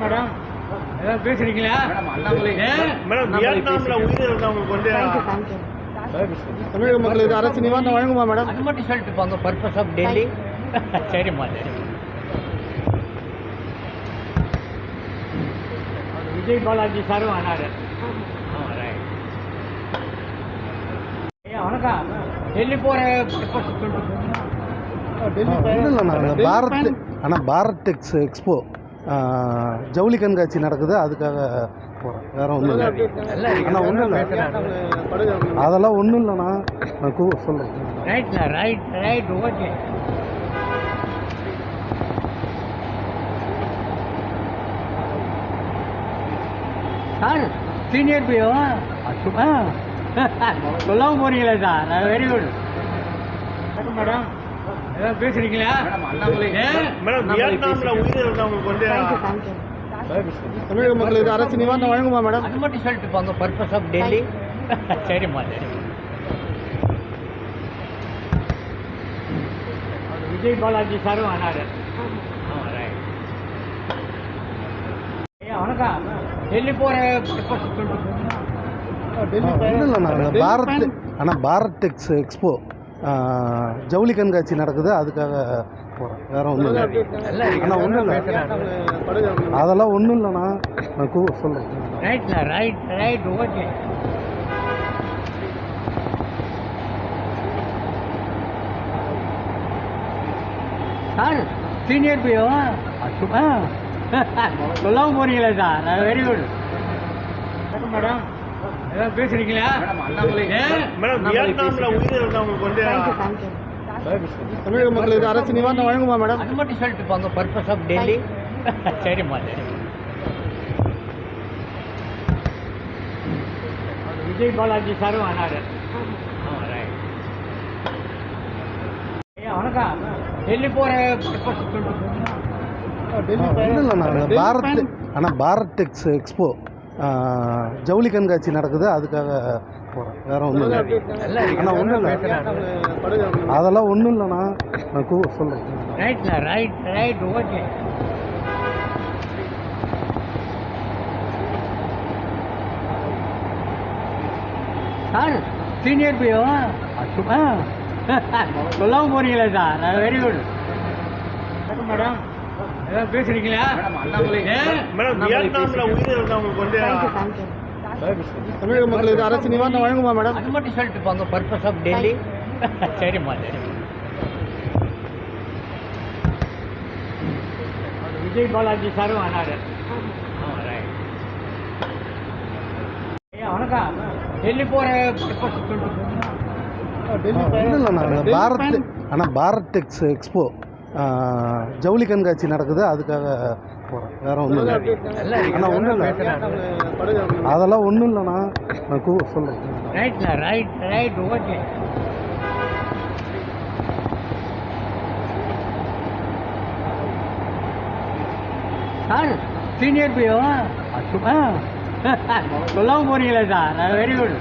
Madam ஏதாவது பேசுறீங்களா madam வியட்நாம்ல உயிர் இருந்தவங்களுக்கு வந்து தமிழக மக்களுக்கு அரசு நிவாரணம் வழங்குமா மேடம்? அது மட்டும் சொல்லிட்டு போங்க. Purpose of Delhi. சரிம்மா சரி. விஜய் பாலாஜி சாரும் ஆனாரு. வணக்கம். டெல்லி போற பாரத் டெக்ஸ் எக்ஸ்போ ஜவுளி கண்காட்சி நடக்குது, அதுக்காக போகிறேன். வேற ஒன்றும் இல்லை. ஆனால் ஒன்றும் இல்லை, அதெல்லாம் ஒன்றும் இல்லைண்ணா. நான் சொல்கிறேன். ரைட்ண்ணா right right okay. Sir senior பியோ சொல்லாம போறீங்களா சார்? Very good madam. ஏதாவது பேசுறீங்களா மேடம் வியட்நாம்ல உயிர் இருந்தவங்களுக்கு வந்து தமிழக மக்களுக்கு அரசு நிவாரணம் வழங்குமா மேடம்? அது மட்டும் சொல்லிட்டு போங்க. Purpose of Delhi. சரிம்மா சரி. விஜய் பாலாஜி சாரும் ஆனாரு. வணக்கம். டெல்லி போற பாரத் டெக்ஸ் எக்ஸ்போ ஜவுளி கண்காட்சி நடக்குது, அதுக்காக போகிறேன். வேற ஒன்றும் இல்லை. ஆனால் ஒன்றும் இல்லை, அதெல்லாம் ஒன்றும் இல்லைண்ணா. நான் சொல்கிறேன். ரைட்ண்ணா right right okay. Sir senior பியோ சொல்லாம போறீங்களா சார்? Very good madam. ஏதாவது பேசுறீங்களா மேடம் வியட்நாம்ல உயிர் இருந்தவங்களுக்கு வந்து தமிழக மக்களுக்கு அரசு நிவாரணம் வழங்குமா மேடம்? அது மட்டும் சொல்லிட்டு போங்க. Purpose of Delhi. சரிம்மா சரி. விஜய் பாலாஜி சாரும் ஆனாரு. வணக்கம். டெல்லி போற பாரத் டெக்ஸ் எக்ஸ்போ ஜவுளி கண்காட்சி நடக்குது, அதுக்காக போகிறேன். வேற ஒன்றும் இல்லை. ஆனால் ஒன்றும் இல்லை, அதெல்லாம் ஒன்றும் இல்லைண்ணா. நான் சொல்கிறேன். ரைட்ண்ணா right right okay. Sir senior பியோ சொல்லாம போறீங்களா சார்? Very good madam. ஏதாவது பேசுறீங்களா மேடம் வியட்நாம்ல உயிர் இருந்தவங்களுக்கு வந்து விஜய் பாலாஜி சாரும் ஆனாரு. வணக்கம். டெல்லி போற சொல்லாம போறீங்களா சார்? Very good madam. ஏதாவது பேசுறீங்களா மேடம் வியட்நாம்ல உயிர் இருந்தவங்களுக்கு வந்து தமிழக மக்களுக்கு அரசு நிவாரணம் வழங்குமா மேடம்? அது மட்டும் சொல்லிட்டு போங்க. Purpose of Delhi. சரிம்மா சரி. விஜய் பாலாஜி சாரும் ஆனாரு. வணக்கம். டெல்லி போற பாரத் டெக்ஸ் எக்ஸ்போ ஜவுளி கண்காட்சி நடக்குது, அதுக்காக போகிறேன். வேற ஒன்றும் இல்லை. ஆனால் ஒன்றும் இல்லை, அதெல்லாம் ஒன்றும் இல்லைண்ணா. நான் சொல்கிறேன். ரைட்ண்ணா right right okay. Sir senior பியோ சொல்லாம போறீங்களா சார்? Very good